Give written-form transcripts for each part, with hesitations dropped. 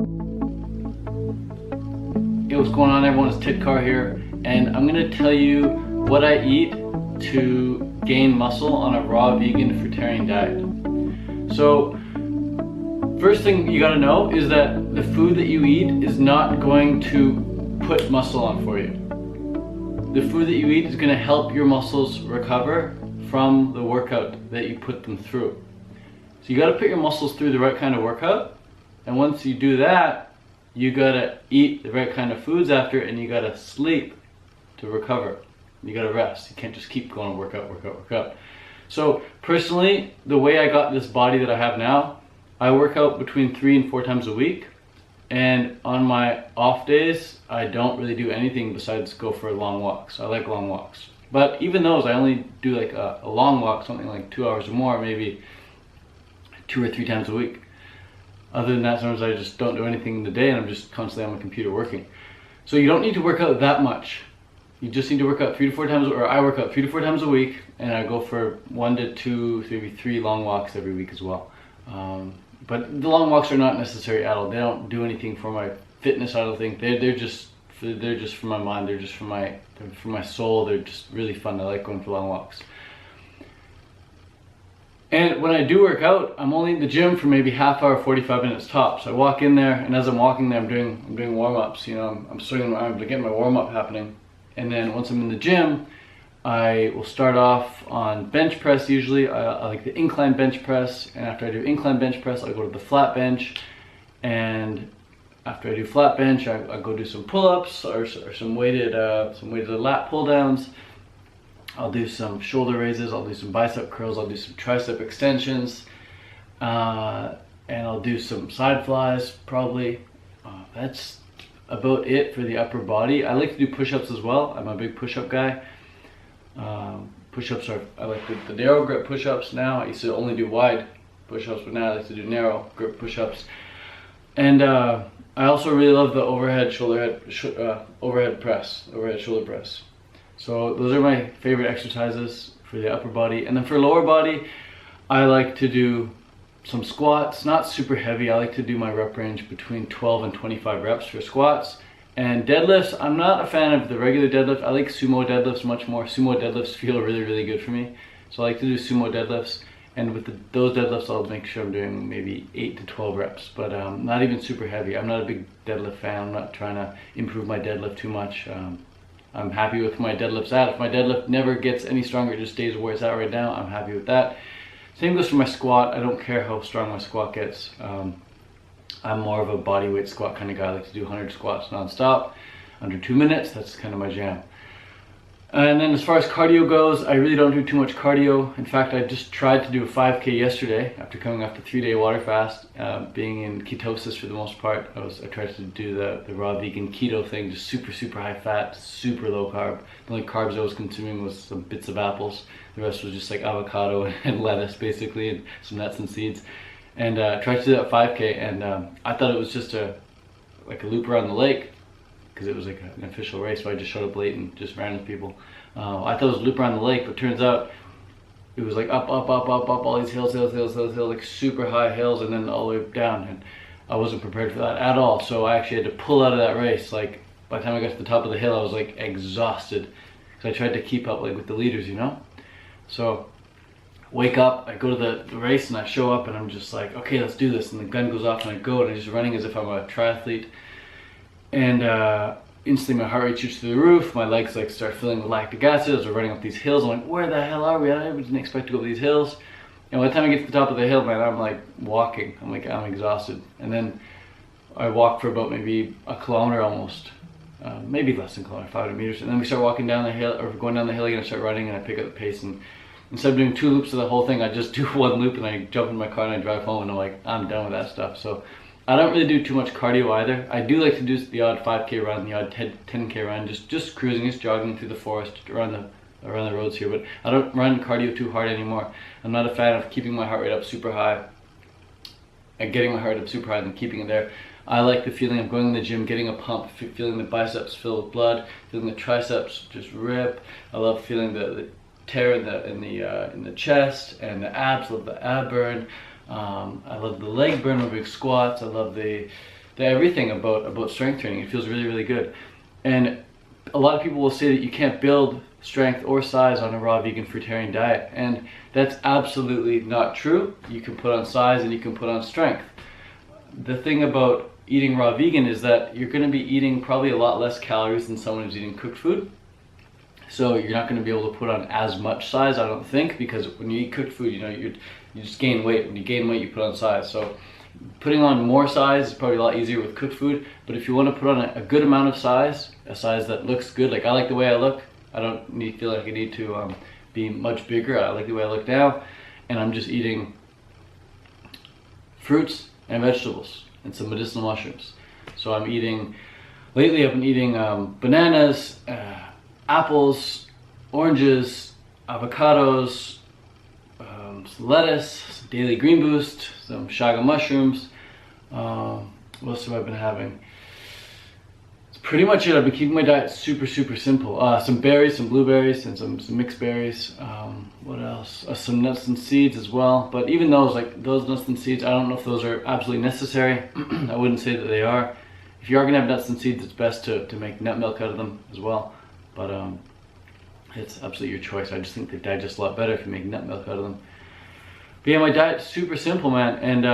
Hey, what's going on everyone? It's Carr here, and I'm going to tell you what I eat to gain muscle on a raw vegan fruitarian diet. So first thing you got to know is that the food that you eat is not going to put muscle on for you. The food that you eat is going to help your muscles recover from the workout that you put them through. So you got to put your muscles through the right kind of workout, and once you do that, you gotta eat the right kind of foods after, and you gotta sleep to recover. You gotta rest. You can't just keep going workout. So personally, the way I got this body that I have now, I work out between 3 and 4 times a week, and on my off days I don't really do anything besides go for long walks. I like long walks, but even those I only do like a long walk, something like 2 hours or more, maybe 2 or 3 times a week. Other than that, sometimes I just don't do anything in the day and I'm just constantly on my computer working. So you don't need to work out that much. You just need to work out 3 to 4 times, or I work out 3 to 4 times a week, and I go for 1 to 2, maybe 3 long walks every week as well. But the long walks are not necessary at all. They don't do anything for my fitness, I don't think. They're just for my mind. They're just for my soul. They're just really fun. I like going for long walks. And when I do work out, I'm only in the gym for maybe half hour, 45 minutes tops. I walk in there, and as I'm walking there, I'm doing warm-ups. You know, I'm swinging my arm to get my warm-up happening. And then once I'm in the gym, I will start off on bench press usually. I like the incline bench press, and after I do incline bench press, I go to the flat bench. And after I do flat bench, I go do some pull-ups or some weighted lat pull-downs. I'll do some shoulder raises, I'll do some bicep curls, I'll do some tricep extensions, and I'll do some side flies probably. That's about it for the upper body. I like to do push-ups as well. I'm a big push-up guy. Push-ups I like the narrow grip push-ups now. I used to only do wide push-ups, but now I like to do narrow grip push-ups. And I also really love the overhead shoulder press. So those are my favorite exercises for the upper body. And then for lower body, I like to do some squats, not super heavy. I like to do my rep range between 12 and 25 reps for squats. And deadlifts, I'm not a fan of the regular deadlift. I like sumo deadlifts much more. Sumo deadlifts feel really, really good for me. So I like to do sumo deadlifts. And with those deadlifts, I'll make sure I'm doing maybe 8 to 12 reps, but not even super heavy. I'm not a big deadlift fan. I'm not trying to improve my deadlift too much. I'm happy with my deadlifts at. If my deadlift never gets any stronger, it just stays where it's at right now, I'm happy with that. Same goes for my squat. I don't care how strong my squat gets. I'm more of a body weight squat kind of guy. I like to do 100 squats non-stop, under 2 minutes. That's kind of my jam. And then as far as cardio goes, I really don't do too much cardio. In fact, I just tried to do a 5K yesterday after coming off the 3-day water fast. Being in ketosis for the most part, I tried to do the raw vegan keto thing, just super high fat, super low carb. The only carbs I was consuming was some bits of apples. The rest was just like avocado and lettuce basically, and some nuts and seeds. And tried to do that 5K, and I thought it was just like a loop around the lake, because it was like an official race, so I just showed up late and just ran with people. I thought it was a loop around the lake, but turns out it was like up, all these hills, like super high hills, and then all the way down, and I wasn't prepared for that at all. So I actually had to pull out of that race. Like by the time I got to the top of the hill, I was like exhausted, because I tried to keep up like with the leaders, you know? So wake up, I go to the race, and I show up, and I'm just like, okay, let's do this, and the gun goes off, and I go, and I'm just running as if I'm a triathlete. And instantly my heart rate shoots through the roof. My legs like start filling with lactic acid as we're running up these hills. I'm like, where the hell are we? I didn't expect to go up these hills. And by the time I get to the top of the hill, man, I'm like walking. I'm exhausted. And then I walk for about maybe a kilometer almost, maybe less than a kilometer, 500 meters. And then we start walking down the hill, or going down the hill again. I start running, and I pick up the pace. And instead of doing 2 loops of the whole thing, I just do 1 loop, and I jump in my car and I drive home, and I'm like, I'm done with that stuff. So I don't really do too much cardio either. I do like to do the odd 5K run, the odd 10K run, just cruising, just jogging through the forest around the roads here. But I don't run cardio too hard anymore. I'm not a fan of keeping my heart rate up super high and getting my heart rate up super high and keeping it there. I like the feeling of going in the gym, getting a pump, feeling the biceps fill with blood, feeling the triceps just rip. I love feeling the tear in the chest and the abs. Love the ab burn. I love the leg burn with big squats. I love the everything about strength training. It feels really, really good. And a lot of people will say that you can't build strength or size on a raw vegan fruitarian diet, and that's absolutely not true. You can put on size and you can put on strength. The thing about eating raw vegan is that you're going to be eating probably a lot less calories than someone who's eating cooked food. So you're not going to be able to put on as much size, I don't think, because when you eat cooked food, you just gain weight. When you gain weight, you put on size. So putting on more size is probably a lot easier with cooked food. But if you want to put on a good amount of size, a size that looks good, like I like the way I look. I don't feel like I need to be much bigger. I like the way I look now, and I'm just eating fruits and vegetables and some medicinal mushrooms. So I'm eating, lately I've been eating bananas, apples, oranges, avocados, some lettuce, some daily green boost, some chaga mushrooms. What else have I been having? It's pretty much it. I've been keeping my diet super, super simple. Some berries, some blueberries, and some mixed berries. What else? Some nuts and seeds as well. But even those, like those nuts and seeds, I don't know if those are absolutely necessary. I wouldn't say that they are. If you are going to have nuts and seeds, it's best to make nut milk out of them as well. But it's absolutely your choice. I just think they digest a lot better if you make nut milk out of them. But yeah, my diet's super simple, man. And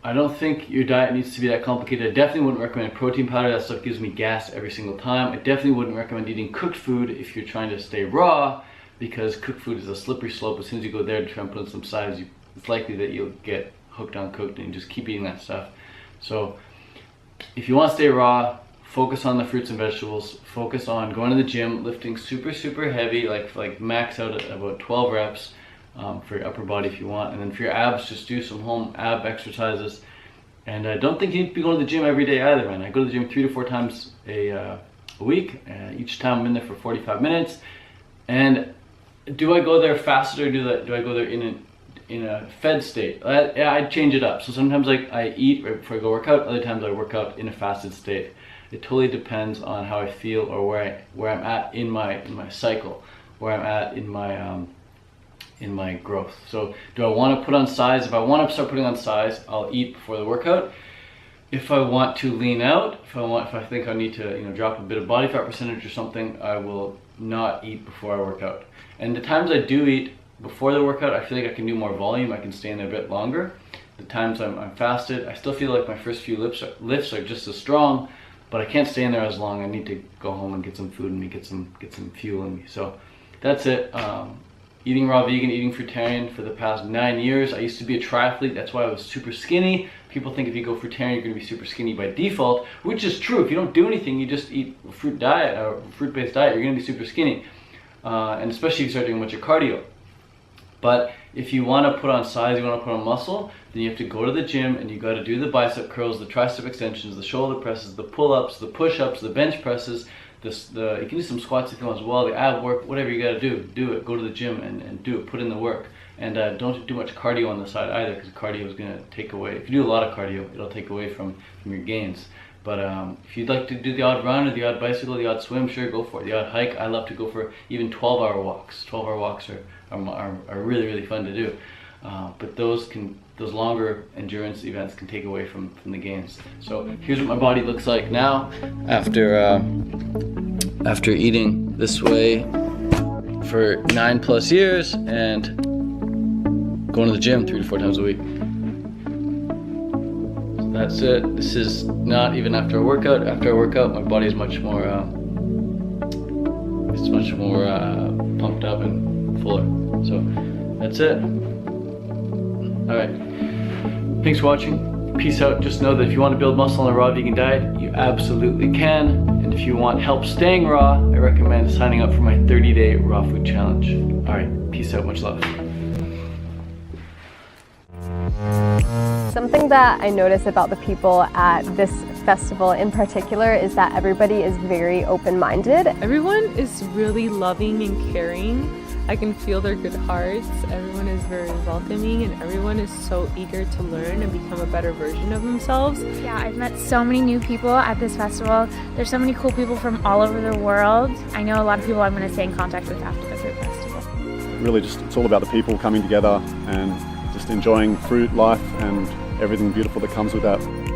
I don't think your diet needs to be that complicated. I definitely wouldn't recommend protein powder. That stuff gives me gas every single time. I definitely wouldn't recommend eating cooked food if you're trying to stay raw, because cooked food is a slippery slope. As soon as you go there to try and put in some size, it's likely that you'll get hooked on cooked and you just keep eating that stuff. So if you want to stay raw, focus on the fruits and vegetables. Focus on going to the gym, lifting super, super heavy, like max out at about 12 reps. For your upper body if you want, and then for your abs, just do some home ab exercises. And I don't think you need to be going to the gym every day either, man. I go to the gym 3 to 4 times a week. Each time I'm in there for 45 minutes. And do I go there fasted, or do I go there in a fed state? Yeah, I change it up. So sometimes I eat right before I go work out. Other times I work out in a fasted state. It totally depends on how I feel or where I'm at in my cycle, where I'm at in my growth. So do I want to put on size? If I want to start putting on size, I'll eat before the workout. If I want to lean out, if I think I need to drop a bit of body fat percentage or something, I will not eat before I work out. And the times I do eat before the workout, I feel like I can do more volume. I can stay in there a bit longer. The times I'm fasted, I still feel like my first few lifts are just as strong, but I can't stay in there as long. I need to go home and get some food in me, get some fuel in me. So that's it. Eating raw vegan, eating fruitarian for the past 9 years. I used to be a triathlete, that's why I was super skinny. People think if you go fruitarian, you're gonna be super skinny by default, which is true. If you don't do anything, you just eat a fruit diet or fruit-based diet, you're gonna be super skinny. And especially if you start doing a bunch of cardio. But if you wanna put on size, you wanna put on muscle, then you have to go to the gym and you gotta do the bicep curls, the tricep extensions, the shoulder presses, the pull-ups, the push-ups, the bench presses, you can do some squats if you want as well, the ab work, whatever you gotta do it. Go to the gym and do it, put in the work. And don't do much cardio on the side either, because cardio is gonna take away. If you do a lot of cardio, it'll take away from your gains. But if you'd like to do the odd run or the odd bicycle, the odd swim, sure, go for it. The odd hike, I love to go for even 12-hour walks. 12-hour walks are really, really fun to do. But those longer endurance events can take away from the gains. So here's what my body looks like now after eating this way for 9+ years and going to the gym 3 to 4 times a week. So that's it. This is not even after a workout. After a workout, my body is much more pumped up and fuller. So that's it. All right. Thanks for watching. Peace out. Just know that if you want to build muscle on a raw vegan diet, you absolutely can. And if you want help staying raw, I recommend signing up for my 30-day raw food challenge. All right. Peace out. Much love. Something that I notice about the people at this festival in particular is that everybody is very open-minded. Everyone is really loving and caring. I can feel their good hearts. Everyone is very welcoming and everyone is so eager to learn and become a better version of themselves. Yeah, I've met so many new people at this festival. There's so many cool people from all over the world. I know a lot of people I'm going to stay in contact with after the fruit festival. Really just, it's all about the people coming together and just enjoying fruit life and everything beautiful that comes with that.